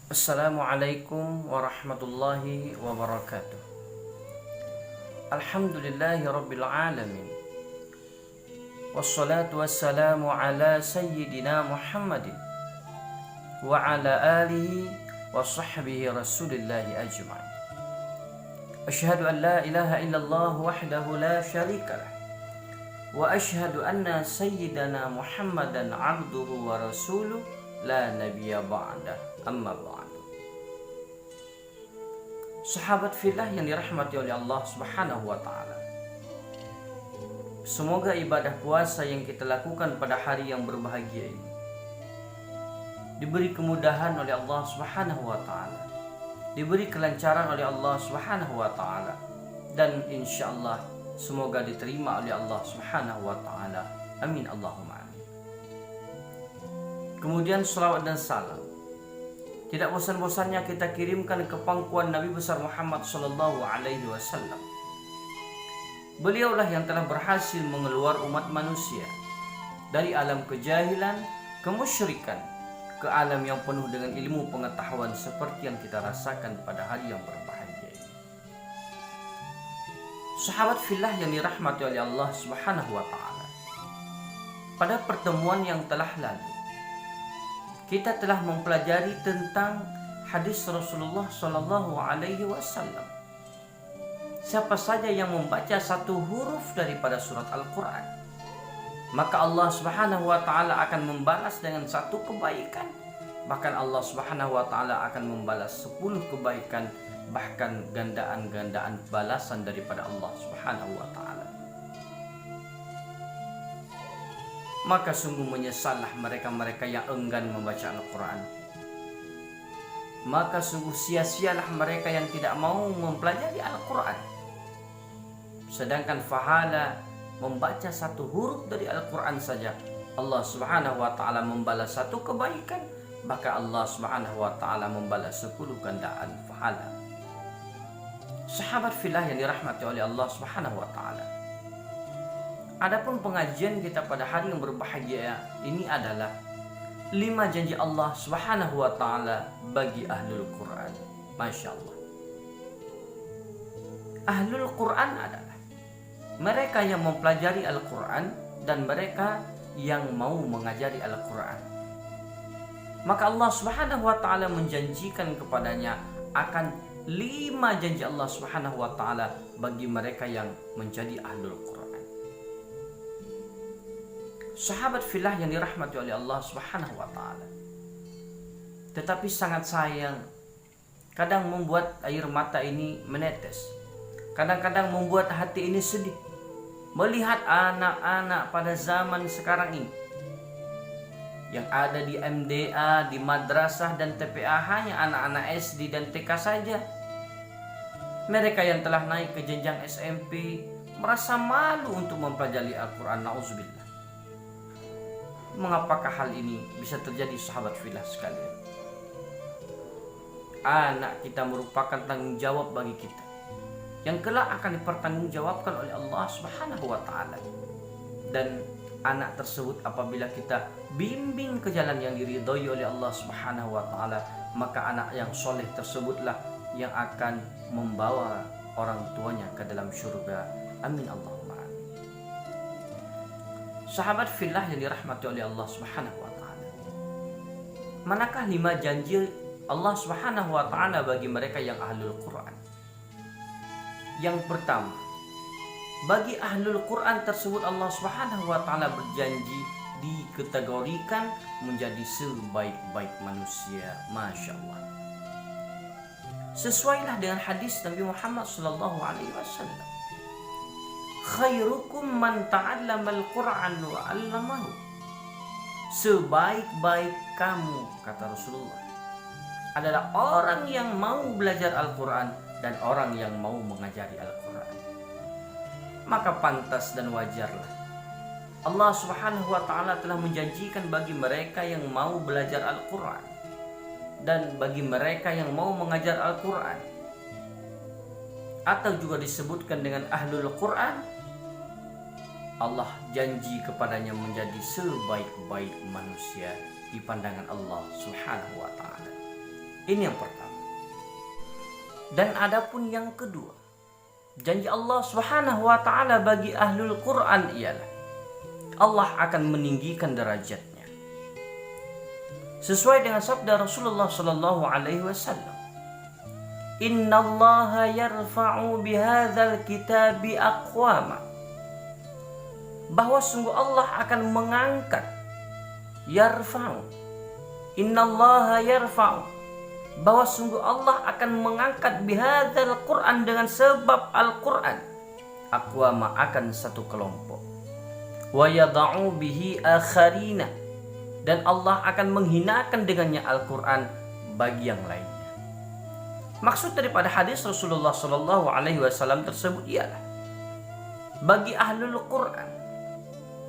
Assalamualaikum warahmatullahi wabarakatuh. Alhamdulillahi rabbil alamin. Wassalatu wassalamu ala sayyidina Muhammadin wa ala alihi wa sahbihi rasulillahi ajma'in. Ashhadu an la ilaha illallah wahdahu la syarika lah. Wa ashhadu anna sayyidana Muhammadan abduhu wa rasuluh la nabiyya ba'dah. Amma ba'du. Sahabat fillah yang dirahmati oleh Allah Subhanahu wa taala. Semoga ibadah puasa yang kita lakukan pada hari yang berbahagia ini diberi kemudahan oleh Allah Subhanahu wa taala, diberi kelancaran oleh Allah Subhanahu wa taala, dan insyaallah semoga diterima oleh Allah Subhanahu wa taala. Amin Allahumma amin. Kemudian salawat dan salam tidak bosan-bosannya kita kirimkan ke pangkuan Nabi besar Muhammad sallallahu alaihi wasallam. Beliaulah yang telah berhasil mengeluar umat manusia dari alam kejahilan, kemusyrikan, ke alam yang penuh dengan ilmu pengetahuan seperti yang kita rasakan pada hari yang berbahagia ini. Sahabat fillah yang dirahmati oleh Allah Subhanahu wa taala. Pada pertemuan yang telah lalu kita telah mempelajari tentang hadis Rasulullah Sallallahu Alaihi Wasallam. Siapa saja yang membaca satu huruf daripada surat Al-Quran, maka Allah Subhanahu Wa Taala akan membalas dengan satu kebaikan. Bahkan Allah Subhanahu Wa Taala akan membalas 10 kebaikan, bahkan gandaan-gandaan balasan daripada Allah Subhanahu Wa Taala. Maka sungguh menyesallah mereka-mereka yang enggan membaca Al-Quran. Maka sungguh sia-sialah mereka yang tidak mau mempelajari Al-Quran. Sedangkan pahala membaca satu huruf dari Al-Quran saja, Allah Subhanahu wa taala membalas satu kebaikan, maka Allah Subhanahu wa taala membalas 10 gandaan pahala. Sahabat fillah yang dirahmati oleh Allah Subhanahu wa taala. Adapun pengajian kita pada hari yang berbahagia ini adalah 5 janji Allah Subhanahu wa taala bagi ahlul Quran. Masya Allah. Ahlul Quran adalah mereka yang mempelajari Al-Quran dan mereka yang mau mengajari Al-Quran. Maka Allah Subhanahu wa taala menjanjikan kepadanya akan 5 janji Allah Subhanahu wa taala bagi mereka yang menjadi ahlul Quran. Sahabat fillah yang dirahmati oleh Allah Subhanahu wa taala. Tetapi sangat sayang, kadang membuat air mata ini menetes. Kadang-kadang membuat hati ini sedih melihat anak-anak pada zaman sekarang ini yang ada di MDA, di madrasah dan TPA hanya anak-anak SD dan TK saja. Mereka yang telah naik ke jenjang SMP merasa malu untuk mempelajari Al-Quran. Nauzubillah. Mengapakah hal ini bisa terjadi, sahabat fillah sekalian? Anak kita merupakan tanggung jawab bagi kita yang kelak akan dipertanggungjawabkan oleh Allah Subhanahu wa taala. Dan anak tersebut apabila kita bimbing ke jalan yang diridhoi oleh Allah Subhanahu wa taala, maka anak yang soleh tersebutlah yang akan membawa orang tuanya ke dalam surga. Amin Allahumma amin. Sahabat fillah yang dirahmati oleh Allah Subhanahu wa taala. Manakah 5 janji Allah Subhanahu wa taala bagi mereka yang ahlul Quran? Yang pertama, bagi ahlul Quran tersebut Allah Subhanahu wa taala berjanji dikategorikan menjadi sebaik-baik manusia. Masya Allah. Sesuailah dengan hadis Nabi Muhammad sallallahu alaihi wasallam. Khairukum man ta'allamal Qur'an wa 'allamahu. Sebaik-baik kamu, kata Rasulullah, adalah orang yang mau belajar Al-Quran dan orang yang mau mengajari Al-Quran. Maka pantas dan wajarlah Allah Subhanahu wa taala telah menjanjikan bagi mereka yang mau belajar Al-Quran dan bagi mereka yang mau mengajar Al-Quran, atau juga disebutkan dengan ahlul Quran, Allah janji kepadanya menjadi sebaik-baik manusia di pandangan Allah Subhanahu wa taala. Ini yang pertama. Dan adapun yang kedua, janji Allah Subhanahu wa taala bagi ahlul Quran ialah Allah akan meninggikan derajatnya. Sesuai dengan sabda Rasulullah sallallahu alaihi wasallam, "Innallaha yarfa'u bihadzal kitabi aqwama." Bahwa sungguh Allah akan mengangkat, yarfa'u. Innallaha yarfa'u. Bahwa sungguh Allah akan mengangkat bihadzal Quran, dengan sebab Al-Quran, aqwama, akan satu kelompok. Wa yada'u bihi akharina. Dan Allah akan menghinakan dengannya Al-Quran bagi yang lainnya. Maksud daripada hadis Rasulullah Sallallahu Alaihi Wasallam tersebut ialah bagi ahlul Quran,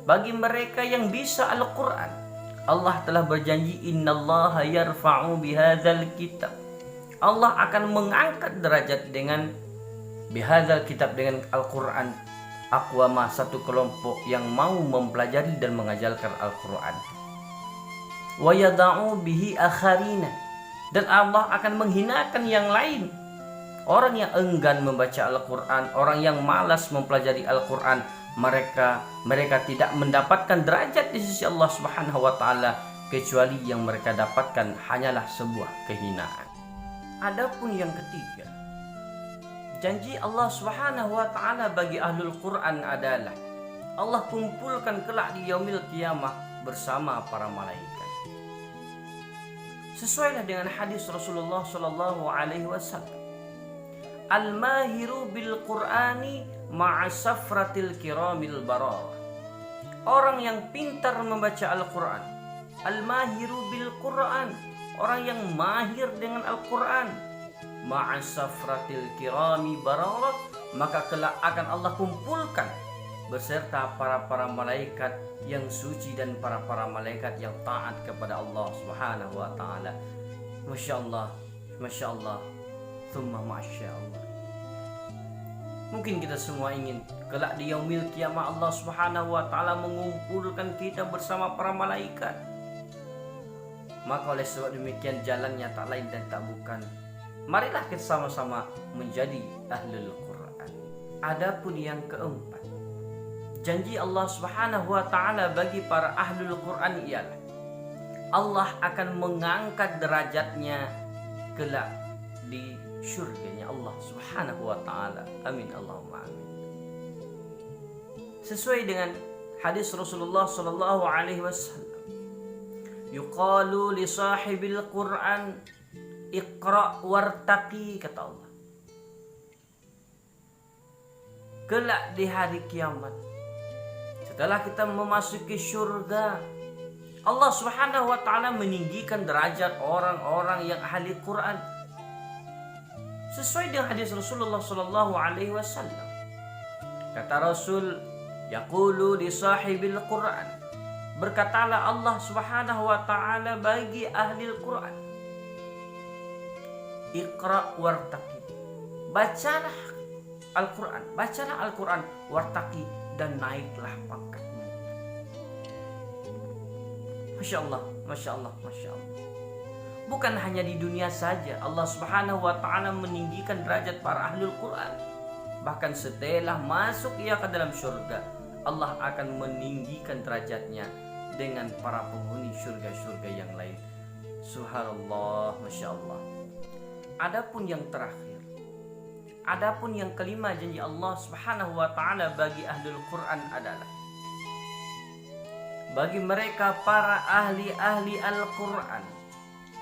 bagi mereka yang bisa Al-Quran, Allah telah berjanji, innallaha yarfa'u bihadzal kitab. Allah akan mengangkat derajat dengan bihadzal kitab, dengan Al-Quran, aqwama, satu kelompok yang mau mempelajari dan mengajarkan Al-Quran. Wa yada'u bihi akharina. Dan Allah akan menghinakan yang lain. Orang yang enggan membaca Al-Quran, orang yang malas mempelajari Al-Quran, mereka tidak mendapatkan derajat di sisi Allah Subhanahu wa taala, kecuali yang mereka dapatkan hanyalah sebuah kehinaan. Adapun yang ketiga, janji Allah Subhanahu wa taala bagi ahlul Quran adalah Allah kumpulkan kelak di yaumil qiyamah bersama para malaikat. Sesuailah dengan hadis Rasulullah sallallahu alaihi wasallam, al-mahiru bil Qur'ani ma'asafratil kiramil bararah. Orang yang pintar membaca Al-Quran, al-mahiru bil Qur'an, orang yang mahir dengan Al-Quran, ma'asafratil kirami bararah, maka kelak akan Allah kumpulkan beserta para malaikat yang suci dan para malaikat yang taat kepada Allah Subhanahu wa taala. Masya Allah, Masya Allah, thumma Masya Allah. Mungkin kita semua ingin kelak di yaumil qiyamah Allah Subhanahu wa taala mengumpulkan kita bersama para malaikat. Maka oleh sebab demikian jalannya tak lain dan tak bukan, marilah kita sama-sama menjadi ahlul Quran. Adapun yang keempat, janji Allah Subhanahu wa taala bagi para ahlul Quran ialah Allah akan mengangkat derajatnya kelak di syurganya Allah Subhanahu wa taala. Amin Allahumma amin. Sesuai dengan hadis Rasulullah sallallahu alaihi wasallam, yuqalu li sahibil Quran iqra wartaqi, kata Allah. Kelak di hari kiamat, setelah kita memasuki surga, Allah Subhanahu wa taala meninggikan derajat orang-orang yang ahli Quran. Sesuai dengan hadis Rasulullah sallallahu alaihi wasallam, kata Rasul, yaqulu li sahibil Quran, berkatalah Allah Subhanahu wa taala bagi ahli Quran, iqra wartaqi, bacalah Al-Quran, bacalah Al-Quran, wartaqi, dan naiklah pangkatmu. Masya Allah, Masya Allah, Masya Allah. Bukan hanya di dunia saja Allah Subhanahu wa taala meninggikan derajat para ahlul Quran, bahkan setelah masuk ia ke dalam surga, Allah akan meninggikan derajatnya dengan para penghuni surga-surga yang lain. Subhanallah, Masya Allah. Adapun yang terakhir, adapun yang kelima, janji Allah Subhanahu wa taala bagi ahlul Quran adalah bagi mereka para ahli-ahli Al-Quran,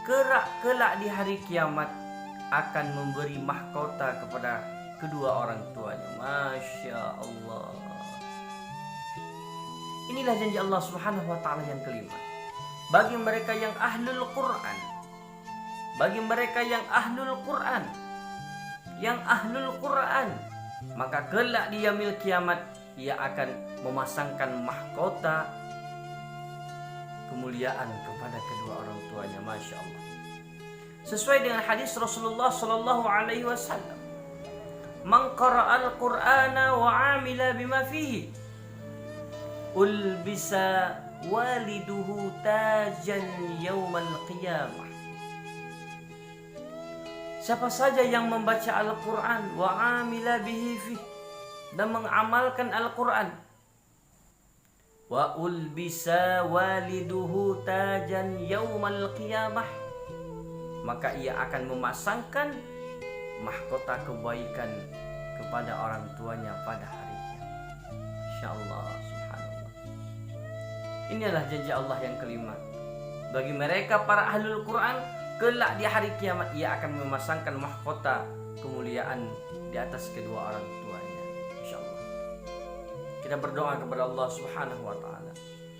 kelak di hari kiamat akan memberi mahkota kepada kedua orang tuanya. Masya Allah. Inilah janji Allah Subhanahu wa taala yang kelima. Bagi mereka yang ahlul Quran, bagi mereka yang ahlul Quran, yang ahlul Quran, maka kelak di yaumil kiamat ia akan memasangkan mahkota kemuliaan kepada kedua orang tuanya. Masya Allah. Sesuai dengan hadis Rasulullah sallallahu alaihi wasallam, man qara'al Qur'ana wa 'amila bima fihi ulbisa waliduhu tajan yaumal qiyamah. Siapa saja yang membaca Al-Quran wa amila bihi fih, dan mengamalkan Al-Quran, wa ulbisa waliduhu tajan yaumal qiyamah, maka ia akan memasangkan mahkota kebaikan kepada orang tuanya pada hari kiamat. Insyaallah, subhanallah. Inilah janji Allah yang kelima. Bagi mereka para ahlul Quran, kelak di hari kiamat ia akan memasangkan mahkota kemuliaan di atas kedua orang tuanya. Insyaallah. Kita berdoa kepada Allah Subhanahu wa taala.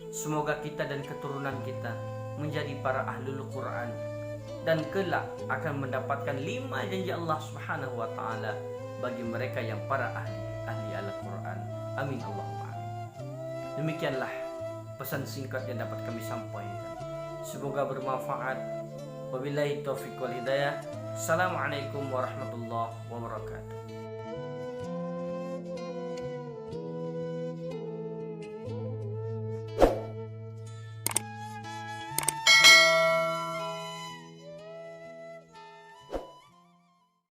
Semoga kita dan keturunan kita menjadi para ahlul Quran dan kelak akan mendapatkan 5 janji Allah Subhanahu wa taala bagi mereka yang para ahli Al-Quran. Amin Allahumma amin. Demikianlah pesan singkat yang dapat kami sampaikan. Semoga bermanfaat. Wabillahi taufiq wal hidayah. Assalamualaikum warahmatullahi wabarakatuh.